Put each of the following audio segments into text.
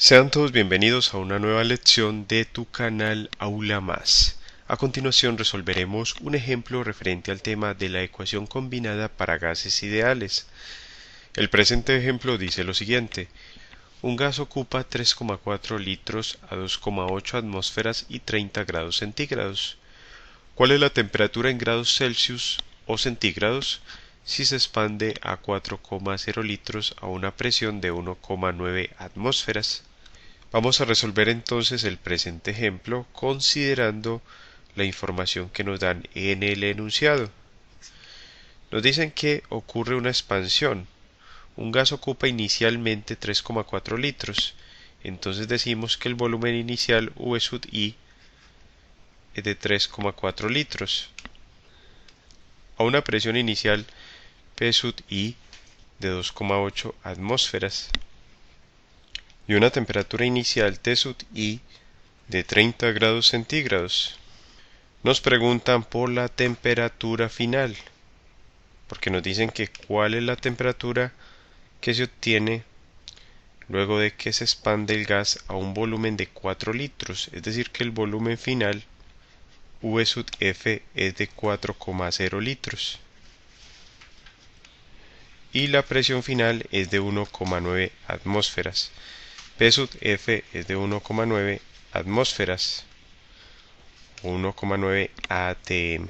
Sean todos bienvenidos a una nueva lección de tu canal Aula Más. A continuación resolveremos un ejemplo referente al tema de la ecuación combinada para gases ideales. El presente ejemplo dice lo siguiente: un gas ocupa 3,4 litros a 2,8 atmósferas y 30 grados centígrados. ¿Cuál es la temperatura en grados Celsius o centígrados si se expande a 4,0 litros a una presión de 1,9 atmósferas? Vamos a resolver entonces el presente ejemplo considerando la información que nos dan en el enunciado. Nos dicen que ocurre una expansión. Un gas ocupa inicialmente 3,4 litros. Entonces decimos que el volumen inicial V sub I es de 3,4 litros. A una presión inicial P sub I de 2,8 atmósferas. Y una temperatura inicial T sub I de 30 grados centígrados. Nos preguntan por la temperatura final, porque nos dicen que cuál es la temperatura que se obtiene luego de que se expande el gas a un volumen de 4 litros, es decir que el volumen final V sub F es de 4,0 litros y la presión final es de 1,9 atmósferas. P sub F es de 1,9 atmósferas, 1,9 atm.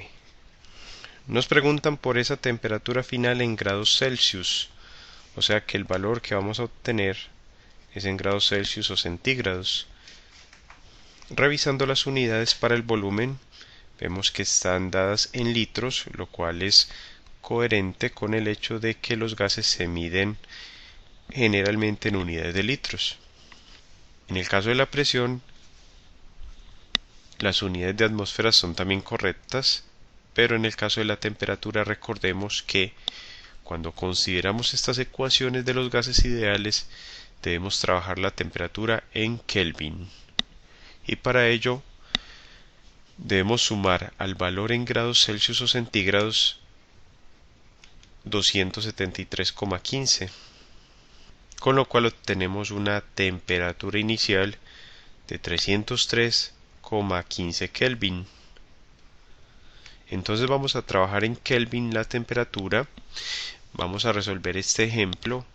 Nos preguntan por esa temperatura final en grados Celsius, o sea que el valor que vamos a obtener es en grados Celsius o centígrados. Revisando las unidades para el volumen, vemos que están dadas en litros, lo cual es coherente con el hecho de que los gases se miden generalmente en unidades de litros. En el caso de la presión, las unidades de atmósferas son también correctas, pero en el caso de la temperatura recordemos que cuando consideramos estas ecuaciones de los gases ideales debemos trabajar la temperatura en Kelvin y para ello debemos sumar al valor en grados Celsius o centígrados 273,15, con lo cual obtenemos una temperatura inicial de 303,15 Kelvin. Entonces vamos a trabajar en Kelvin la temperatura, vamos a resolver este ejemplo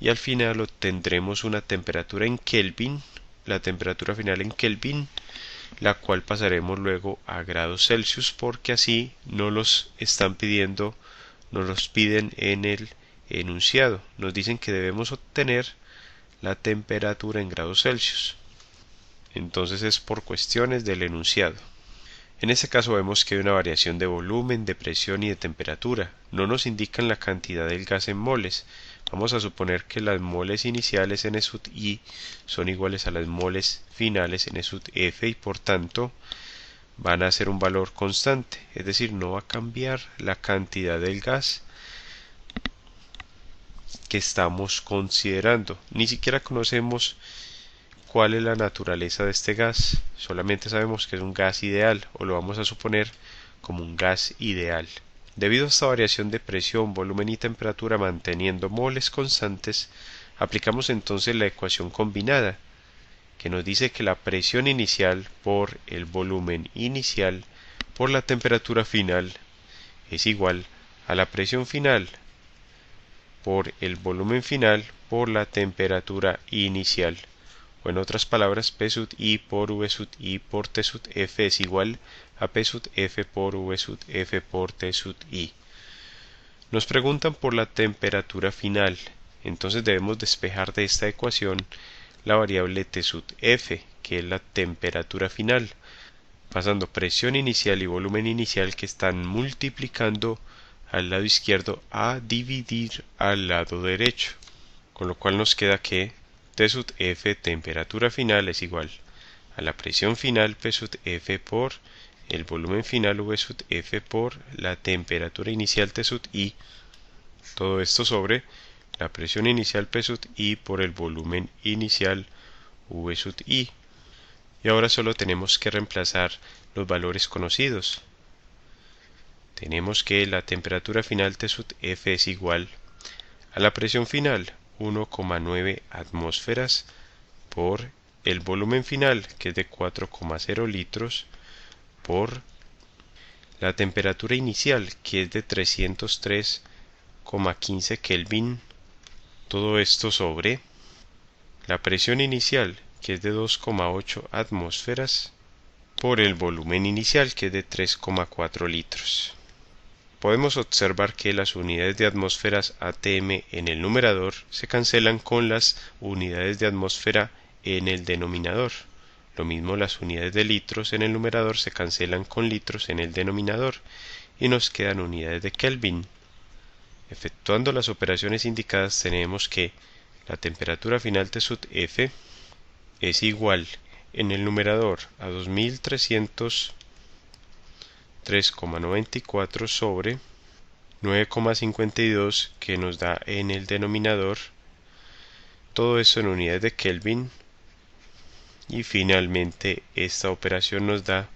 y al final obtendremos una temperatura en Kelvin, la temperatura final en Kelvin, la cual pasaremos luego a grados Celsius porque así no los están pidiendo, nos los piden en el enunciado. Nos dicen que debemos obtener la temperatura en grados Celsius. Entonces es por cuestiones del enunciado. En este caso vemos que hay una variación de volumen, de presión y de temperatura. No nos indican la cantidad del gas en moles. Vamos a suponer que las moles iniciales N sub I son iguales a las moles finales N sub F y por tanto van a ser un valor constante, es decir, no va a cambiar la cantidad del gas que estamos considerando. Ni siquiera conocemos cuál es la naturaleza de este gas, solamente sabemos que es un gas ideal o lo vamos a suponer como un gas ideal. Debido a esta variación de presión, volumen y temperatura manteniendo moles constantes, aplicamos entonces la ecuación combinada, que nos dice que la presión inicial por el volumen inicial por la temperatura final es igual a la presión final por el volumen final por la temperatura inicial. O en otras palabras, P sub I por V sub I por T sub F es igual a P sub F por V sub F por T sub I. Nos preguntan por la temperatura final, entonces debemos despejar de esta ecuación la variable T sub F, que es la temperatura final, pasando presión inicial y volumen inicial que están multiplicando al lado izquierdo a dividir al lado derecho, con lo cual nos queda que T sub F temperatura final es igual a la presión final P sub F por el volumen final V sub F por la temperatura inicial T sub I, todo esto sobre la presión inicial P sub I por el volumen inicial V sub I. Y ahora solo tenemos que reemplazar los valores conocidos. Tenemos que la temperatura final T sub F es igual a la presión final 1,9 atmósferas por el volumen final, que es de 4,0 litros, por la temperatura inicial, que es de 303,15 Kelvin, todo esto sobre la presión inicial, que es de 2,8 atmósferas, por el volumen inicial, que es de 3,4 litros. Podemos observar que las unidades de atmósferas atm en el numerador se cancelan con las unidades de atmósfera en el denominador. Lo mismo, las unidades de litros en el numerador se cancelan con litros en el denominador y nos quedan unidades de Kelvin. Efectuando las operaciones indicadas, tenemos que la temperatura final T sub F es igual en el numerador a 2303,94 sobre 9,52 que nos da en el denominador, todo eso en unidades de Kelvin, y finalmente esta operación nos da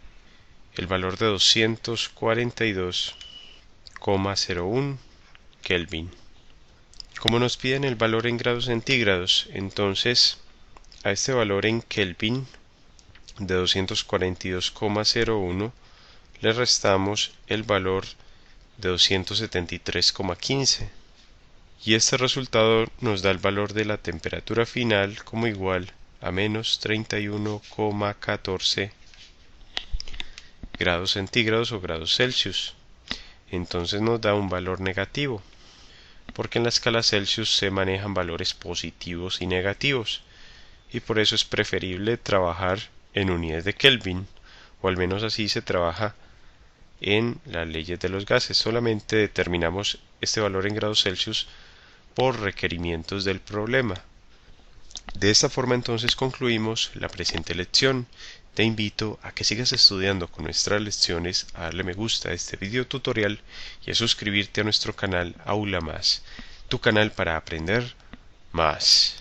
el valor de 242,01 Kelvin. Como nos piden el valor en grados centígrados, entonces a este valor en Kelvin de 242,01 le restamos el valor de 273,15 y este resultado nos da el valor de la temperatura final como igual a menos 31,14 grados centígrados o grados Celsius. Entonces nos da un valor negativo, porque en la escala Celsius se manejan valores positivos y negativos, y por eso es preferible trabajar en unidades de Kelvin, o al menos así se trabaja en las leyes de los gases. Solamente determinamos este valor en grados Celsius por requerimientos del problema. De esta forma entonces concluimos la presente lección. Te invito a que sigas estudiando con nuestras lecciones, a darle me gusta a este video tutorial y a suscribirte a nuestro canal Aula Más, tu canal para aprender más.